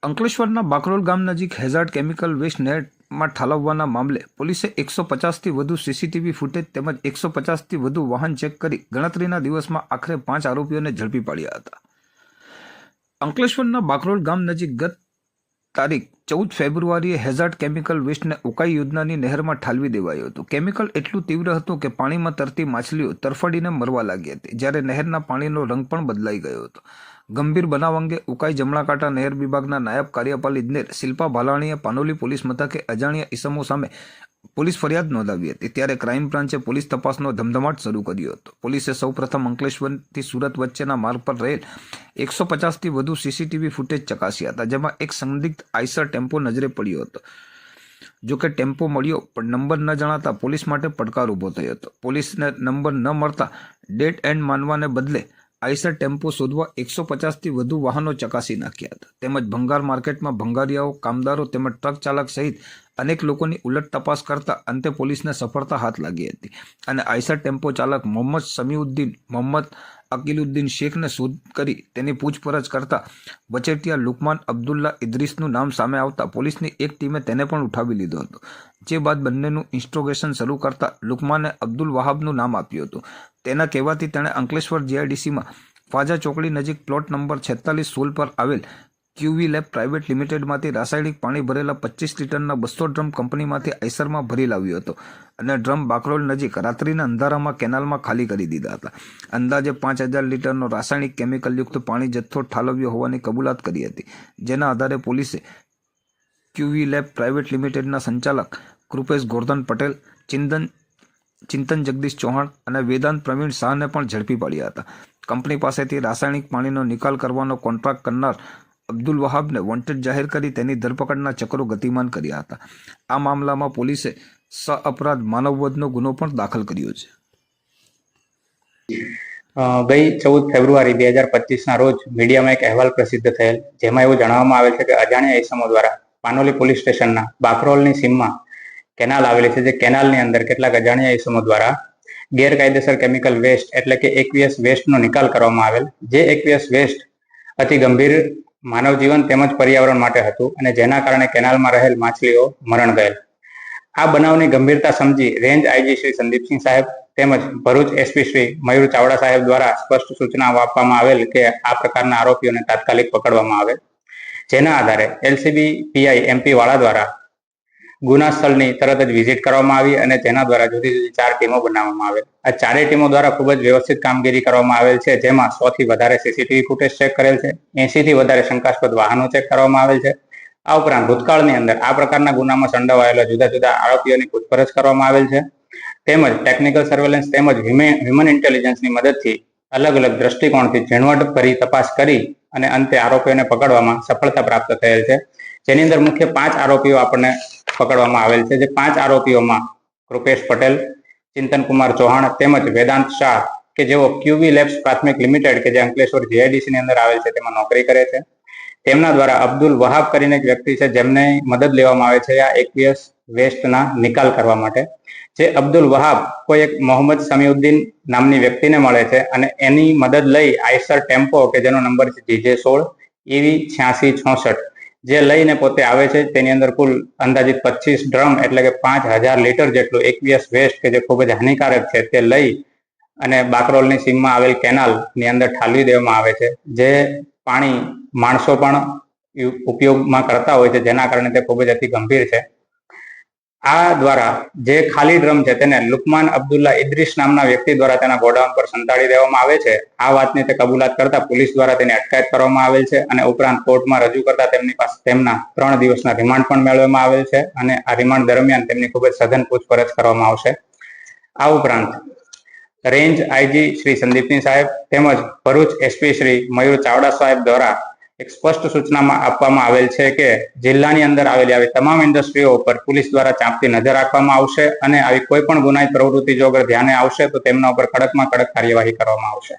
અંકલેશ્વરના બાકરોલ ગામ નજીક હેઝાર્ડ કેમિકલ વેસ્ટ નેટમાં ઠાલવવાના મામલે પોલીસે 150થી વધુ સીસીટીવી ફૂટેજ તેમજ 150થી વધુ વાહન ચેક કરી ગણતરીના દિવસમાં આખરે 5 આરોપીઓને ઝડપી પાડ્યા હતા. અંકલેશ્વરના બાકરોલ ગામ નજીક ગત તારીખ 14 ફેબ્રુઆરીએ હેઝાર્ડ કેમિકલ વેસ્ટને ઉકાઈ યોજનાની નહેરમાં ઠાલવી દેવાયો હતો. કેમિકલ એટલું તીવ્ર હતું કે પાણીમાં તરતી માછલીઓ તરફડીને મરવા લાગી હતી, જ્યારે નહેરના પાણીનો રંગ પણ બદલાઈ ગયો હતો. ગંભીર બનાવ અંગે ઉકાઈ જમણાકાંઠા નહેર વિભાગના નાયબ કાર્યપાલ ઇજનેર શિલ્પા ભાલાણીએ પાનોલી પોલીસ મથકે અજાણ્યા ઇસમો સામે પોલીસ ફરિયાદ નોંધાવી હતી, ત્યારે ક્રાઇમ બ્રાન્ચે પોલીસ તપાસનો ધમધમાટ શરૂ કર્યો હતો. પોલીસે સૌપ્રથમ અંકલેશ્વરથી સુરત વચ્ચેના માર્ગ પર રહેલ 150થી વધુ સીસીટીવી ફૂટેજ ચકાસ્યા હતા, જેમાં એક સંદિગ્ધ આઈસર ટેમ્પો નજરે પડ્યો હતો. જોકે ટેમ્પો મળ્યો પણ નંબર ન જણાતા પોલીસ માટે પડકાર ઊભો થયો હતો. પોલીસને નંબર ન મળતા ડેડ એન્ડ માનવાને બદલે આઈસર ટેમ્પો શોધવા 150થી વધુ વાહનો ચકાસી નાખ્યા હતા, તેમજ ભંગાર માર્કેટમાં ભંગારિયાઓ, કામદારો તેમજ ટ્રક ચાલક સહિત અનેક લોકોની ઉલટ તપાસ કરતા અંતે પોલીસને સફળતા હાથ લાગી હતી અને આઈસર ટેમ્પો ચાલક મોહમ્મદ સમીઉદ્દીન મોહમ્મદ અકીલુદ્દીન શેખને શોધ કરી તેની પૂછપરછ કરતા વચેટિયા લુકમાન અબ્દુલ્લા ઇદ્રીસનું નામ સામે આવતા પોલીસની એક ટીમે તેને પણ ઉઠાવી લીધો હતો. જે બાદ બંનેનું ઇન્સ્ટ્રોગેશન શરૂ કરતા લુકમાને અબ્દુલ વહાબનું નામ આપ્યું હતું. તેના કહેવાથી તેણે અંકલેશ્વર જીઆઈડીસીમાં ફાજા ચોકડી નજીક પ્લોટ નંબર 4616 પર આવેલ ક્યુવી લેબ પ્રાઇવેટ લિમિટેડમાંથી રાસાયણિક પાણી ભરેલા 25 લીટરના 200 ડ્રમ કંપનીમાંથી આઈસરમાં ભરી લાવ્યો હતો અને ડ્રમ બાકરોલ નજીક રાત્રિના અંધારામાં કેનાલમાં ખાલી કરી દીધા હતા. અંદાજે 5000 લીટરનો રાસાયણિક કેમિકલયુક્ત પાણી જથ્થો ઠાલવ્યો હોવાની કબૂલાત કરી હતી, જેના આધારે પોલીસે ક્યુવી લેબ પ્રાઇવેટ લિમિટેડના સંચાલક કૃપેશ ગોરધન પટેલ, ચિંતન જગદીશ ચૌહાણ અને વેદાંત પ્રવીણ શાહને પણ ઝડપી પાડ્યા હતા. કંપની પાસેથી રાસાયણિક પાણીનો નિકાલ કરવાનો કોન્ટ્રાક્ટ કરનાર અબ્દુલ વહાબને વોન્ટેડ જાહેર કરી તેની ધરપકડના ચક્રો ગતિમાન કર્યા હતા. આ મામલામાં પોલીસે અપરાધ માનવવધનો ગુનો પણ દાખલ કર્યો છે. ગઈ 14 ફેબ્રુઆરી 2025ના રોજ મીડિયામાં એક અહેવાલ પ્રસિદ્ધ થયેલ, જેમાં એવું જણાવવામાં આવેલ છે કે અજાણ્યા ઇસમો દ્વારા પાનોલી પોલીસ સ્ટેશનના બાકરોલની સીમમાં કેનાલ આવેલી છે, જે કેનાલની અંદર કેટલાક અજાણ્યા ઇસમો દ્વારા ગેરકાયદેસર કેમિકલ વેસ્ટ એટલે કે એકવીએસ વેસ્ટનો નિકાલ કરવામાં આવેલ, જે એકવીએસ વેસ્ટ અતિ ગંભીર માનવ જીવન તેમજ પર્યાવરણ માટે હતું અને જેના કારણે કેનાલમાં રહેલ માછલીઓ મરણ ગયેલ. આ બનાવની ગંભીરતા સમજી રેન્જ આઈજી શ્રી સંદીપસિંહ સાહેબ તેમજ ભરૂચ એસપી શ્રી મયુર ચાવડા સાહેબ દ્વારા સ્પષ્ટ સૂચનાઓ આપવામાં આવેલ કે આ પ્રકારના આરોપીઓને તાત્કાલિક પકડવામાં આવે, જેના આધારે એલસીબી પીઆઈ એમપી વાળા દ્વારા ગુના સ્થળની તરત જ વિઝિટ કરવામાં આવી અને તેના દ્વારા જુદી જુદી 4 ટીમો બનાવવામાં આવેલ. આ 4 ટીમો દ્વારા ખૂબ જ વ્યવસ્થિત કામગીરી કરવામાં આવેલ છે, જેમાં 100થી વધારે સીસીટીવી ફૂટેજ ચેક કરેલ છે, 80થી વધારે શંકાસ્પદ વાહનો ચેક કરવામાં આવેલ છે. આ ઉપરાંત ભૂતકાળની અંદર આ પ્રકારના ગુનામાં સંડોવાયેલા જુદા જુદા આરોપીઓની પૂછપરછ કરવામાં આવેલ છે, તેમજ ટેકનિકલ સર્વેલન્સ તેમજ હ્યુમન ઇન્ટેલિજન્સની મદદથી અલગ અલગ દ્રષ્ટિકોણથી ઝીણવટભરી તપાસ કરી અને અંતે આરોપીઓને પકડવામાં સફળતા પ્રાપ્ત થયેલ છે, જેની અંદર મુખ્ય 5 આરોપીઓ આપણને પકડવામાં આવેલ છે. જે 5 આરોપીઓમાં કૃપેશ પટેલ, ચિંતન કુમાર ચૌહાણ તેમજ વેદાંત શાહ કે જેઓ ક્યુવી લેબ્સ પ્રાથમિક લિમિટેડ કે જે અંકલેશ્વર જીઆઈડીસી ની અંદર આવેલ છે તેમાં નોકરી કરે છે. તેમના દ્વારા અબ્દુલ વહાબ કરીને એક વ્યક્તિ છે, જેમને મદદ લેવામાં આવે છે આ એકવીએસ વેસ્ટના નિકાલ કરવા માટે. જે અબ્દુલ વહાબ કોઈ એક મોહમ્મદ સમીઉદ્દીન નામની વ્યક્તિને મળે છે અને એની મદદ લઈ આઈસર ટેમ્પો કે જેનો નંબર છે GJ16 EV8666 જે લઈને પોતે આવે છે. તેની અંદર કુલ અંદાજિત 25 ડ્રમ એટલે કે 5000 લીટર જેટલું એકવીએસ વેસ્ટ કે જે ખૂબ જ હાનિકારક છે તે લઈ અને બાકરોલની સીમમાં આવેલ કેનાલ ની અંદર ઠાલવી દેવામાં આવે છે. જે પાણી માણસો પણ ઉપયોગમાં કરતા હોય છે, જેના કારણે તે ખૂબ જ અતિ ગંભીર છે. આ દ્વારા જે ખાલી ડ્રમ છે તેને લુકમાન અબ્દુલ્લા ઇદ્રીસ નામના વ્યક્તિ દ્વારા તેના ગોડાઉન પર સંતાડી દેવામાં આવે છે. આ વાતની તે કબૂલાત કરતા પોલીસ દ્વારા તેની અટકાયત કરવામાં આવેલ છે અને ઉપરાંત કોર્ટમાં રજૂ કરતા તેમની પાસે તેમના 3 દિવસના રિમાન્ડ પણ મેળવવામાં આવેલ છે અને આ રિમાન્ડ દરમિયાન તેમની ખૂબ જ સઘન પૂછપરછ કરવામાં આવશે. આ ઉપરાંત રેન્જ આઈજી શ્રી સંદીપસિંહ સાહેબ તેમજ ભરૂચ એસપી શ્રી મયુર ચાવડા સાહેબ દ્વારા એક સ્પષ્ટ સૂચનામાં આપવામાં આવેલ છે કે જિલ્લાની અંદર આવેલી આવી તમામ ઇન્ડસ્ટ્રીઓ ઉપર પોલીસ દ્વારા ચાંપતી નજર રાખવામાં આવશે અને આવી કોઈ પણ ગુનાહિત પ્રવૃત્તિ જો અગર ધ્યાને આવશે તો તેમના ઉપર કડકમાં કડક કાર્યવાહી કરવામાં આવશે.